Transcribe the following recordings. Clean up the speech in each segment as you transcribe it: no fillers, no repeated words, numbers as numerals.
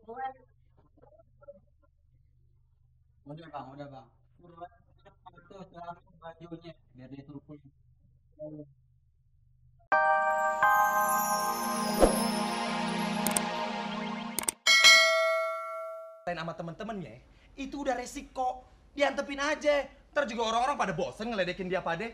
Udah bang. Udah itu sekarang bajunya biar dia tutup. Lain sama temen-temennya, itu udah resiko. Diantepin aja. Ntar juga orang-orang pada bosen ngeledekin dia pade.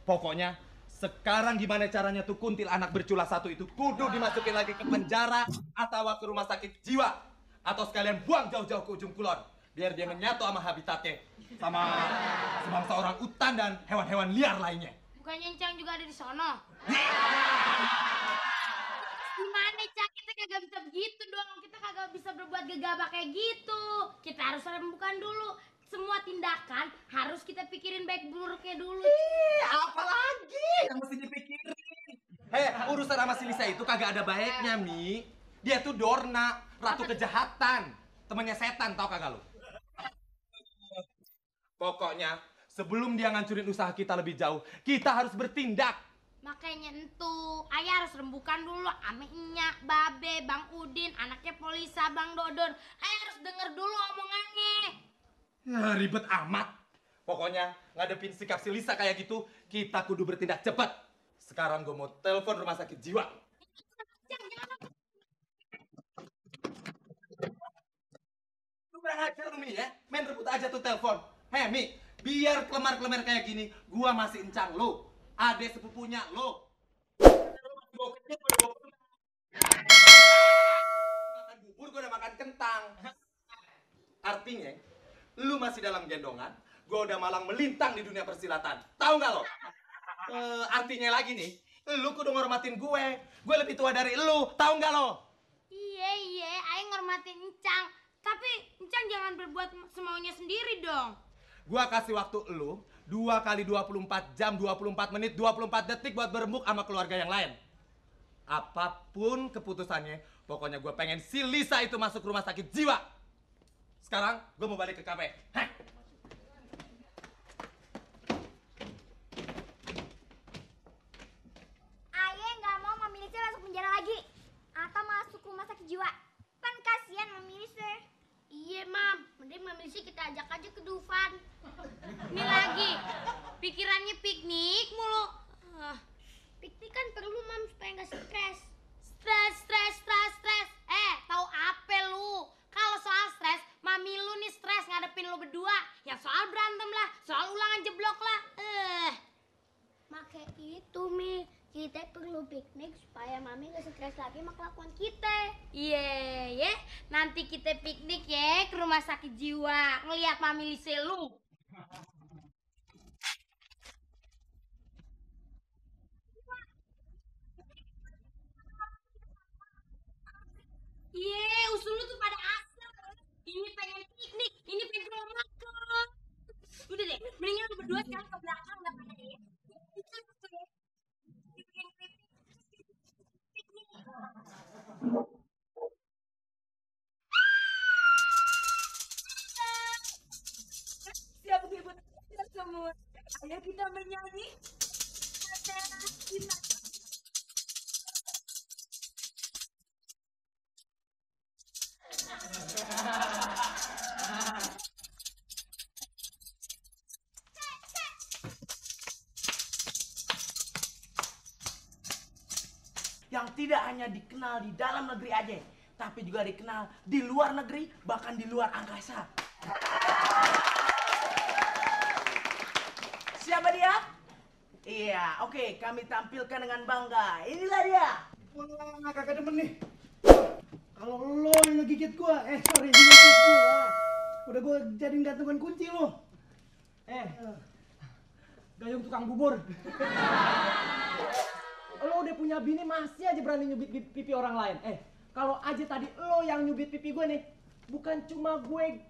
Pokoknya, sekarang gimana caranya tuh kuntil anak bercula satu itu kudu dimasukin lagi ke penjara atau ke rumah sakit jiwa. Atau sekalian buang jauh-jauh ke ujung kulon. Biar dia menyatu sama habitatnya. Sama sebangsa orang utan dan hewan-hewan liar lainnya. Bukannya Encang juga ada di sono? Gimana Cak, kita kagak bisa begitu dong. Kita kagak bisa berbuat gegabah kayak gitu. Kita harus rembukan dulu. Semua tindakan harus kita pikirin baik buruknya dulu. Apalagi yang mesti dipikirin? Urusan sama si Lisa itu kagak ada baiknya, Mi. Dia tuh Dorna, ratu kejahatan. Temennya setan, tau kagak lu? Pokoknya, sebelum dia ngancurin usaha kita lebih jauh, kita harus bertindak. Makanya entu, ayah harus rembukan dulu ame Nyak, Babe, Bang Udin, anaknya Polisa, Bang Dodon. Ayah harus denger dulu omongannya. Ya, ribet amat. Pokoknya, ngadepin sikap si Lisa kayak gitu, kita kudu bertindak cepat. Sekarang gue mau telepon rumah sakit jiwa. Lu kurang ajar lu, Mi, ya? Main rebut aja tuh telepon. Mi, biar kelemar-kelemar kayak gini, gua masih encang lu. Ade sepupunya lu. Makan bubur, gua udah makan kentang. Artinya, lu masih dalam gendongan, gua udah malang melintang di dunia persilatan. Tahu nggak lo? Artinya lagi nih, lu kudu ngormatin gue. Gue lebih tua dari lu, tahu nggak lo? Iya, ayah ngormatin Encang. Tapi Encang jangan berbuat semaunya sendiri dong. Gua kasih waktu lu 2 kali 24 jam, 24 menit, 24 detik buat berembuk sama keluarga yang lain. Apapun keputusannya, pokoknya gue pengen si Lisa itu masuk rumah sakit jiwa. Sekarang gue mau balik ke kafe. Ayah nggak mau Mami Lisa masuk penjara lagi atau masuk rumah sakit jiwa. Kan kasihan Mami Lisa. Iya, Mam. Mending Mami Lisa kita ajak aja ke Dufan. Ini lagi, pikirannya piknik mulu. Piknik kan perlu Mam supaya nggak stres. Stres. Tahu apa lu? Kalau soal stres, Mami lu nih stres ngadepin lu berdua. Yang soal berantem lah, soal ulangan jeblok lah. Maka itu Mi, kita perlu piknik supaya Mami nggak stres lagi sama kelakuan kita. Iya, nanti kita piknik ya ke rumah sakit jiwa. Ngeliat Mami Lisa lu. Iya, usul lu tuh pada asal. Ini pengen piknik, ini pengen ke rumah makan. Udah deh, mendingan lu berdua sekarang ke belakang nggak pada deh. Kita tuh ya, bikin piknik. Siap ibu kita semua. Ayo kita menyanyi. Yang tidak hanya dikenal di dalam negeri aja, tapi juga dikenal di luar negeri, bahkan di luar angkasa. Siapa dia? Iya, oke, kami tampilkan dengan bangga. Inilah dia. Wah, kagak demen nih. Kalau lo yang ngegigit gua, ngegigit gua. Udah gua jadiin gantungan kunci lo. Gayung tukang bubur. Lo udah punya bini masih aja berani nyubit pipi orang lain. Kalau aja tadi lo yang nyubit pipi gue nih, bukan cuma gue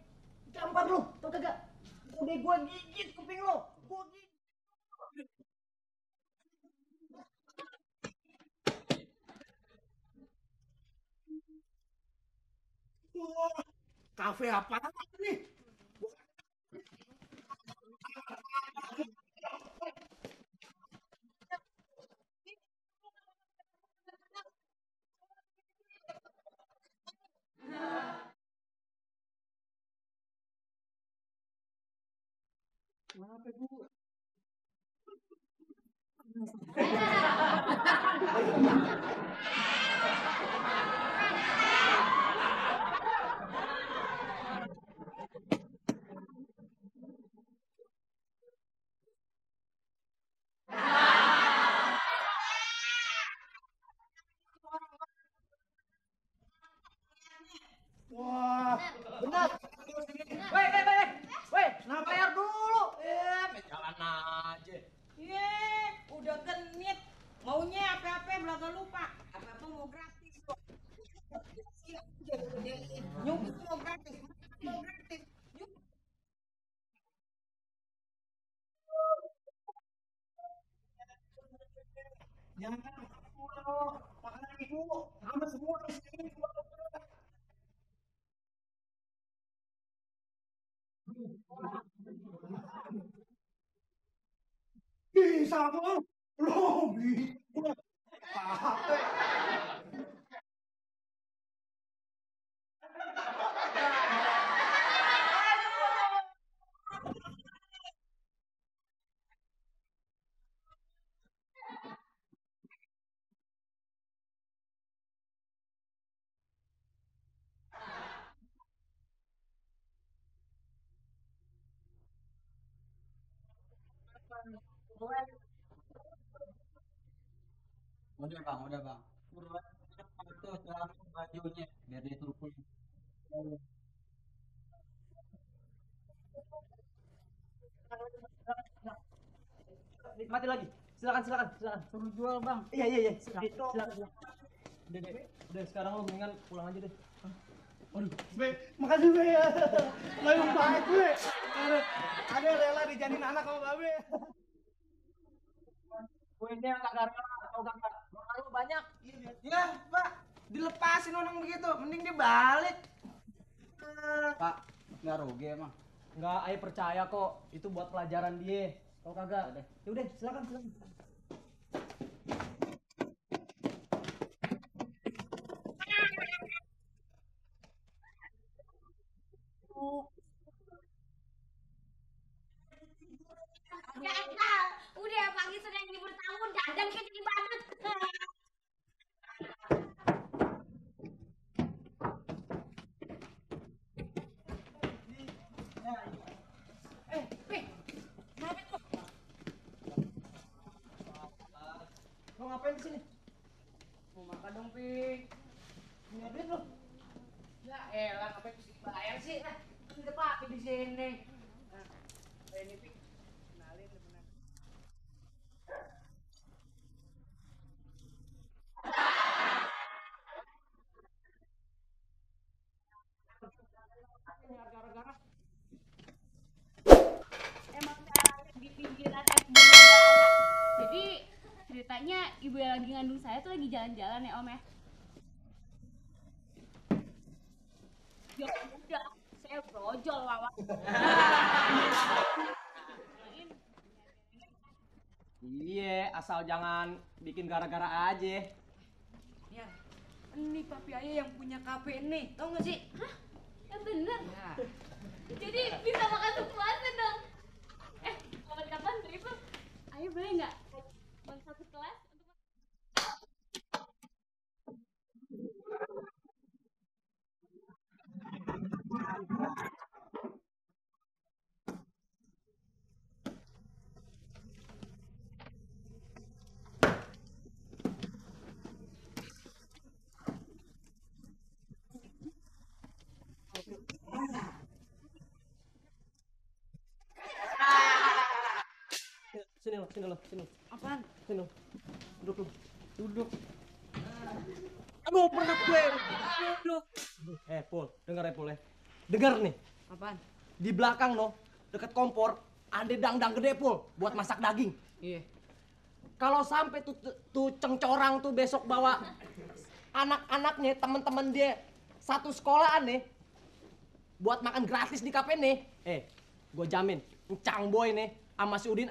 gampar lo, tau kagak? Udah gue gigit kuping lo. Gue gigit. Wah, kafe apa nih? Wah, benar. Weh, bayar dulu. Jalan aja. Ye, udah genit. Maunya apa-apa belaga lupa. Apa-apa mau gratis kok. Nyubi mau gratis. Mau gratis. Jangan makanan ibu, sama semua di sini. Bisa kok, lebih. Udah bang. Udah itu sekarang bajunya biar dia tutup. Mati lagi. Silakan. Suruh jual bang. Iya. Silakan. Udah sekarang lo mendingan pulang aja deh. Aduh, Be, makasih Be ya. Lo yang baik Be. Ada rela dijadiin anak sama Babe. Kuenya kagak atau kagak. Makan lu banyak. Ya, Pak. Dilepasin orang begitu, mending dia balik. Pak, nggak rugi emang. Enggak, Ayo percaya kok. Itu buat pelajaran dia. Kalau kagak, ya udah silakan. Udah pagi sudah libur tahun, dandan kayak jadi badut. Lo ngapain di sini? Mau makan dong, Pi. Punya duit lo? Ya elah, ngapain mesti bayar sih? Udah pakai di sini. Nah, ini Pi. Kenalin benar. Gara-gara Emang caranya di pinggiran FB negara. Jadi ceritanya ibu yang lagi ngandung saya tuh lagi jalan-jalan ya Om ya. Ya udah, saya brojol wawa. Iya, asal jangan bikin gara-gara aja. Ya, ini papi ayah yang punya kafe nih, tau gak sih? Hah? Ya bener. Ya. Jadi bisa makan sepuasnya dong. Kapan-kapan Driver, ayo boleh nggak bang satu kelas untuk Sini lo. Apaan? Sini lo. Duduk. Aduh, perut gue. Duduk. Pul, denger ya Pul ya. Denger nih, Apaan? di belakang no, deket kompor, ada dangdang gede Pul, buat masak daging. Iya. Kalau sampai tuh cengcorang tuh besok bawa anak-anaknya, temen-temen dia satu sekolahan nih, buat makan gratis di kafe nih. Gue jamin, Encang Boy nih, sama si Udin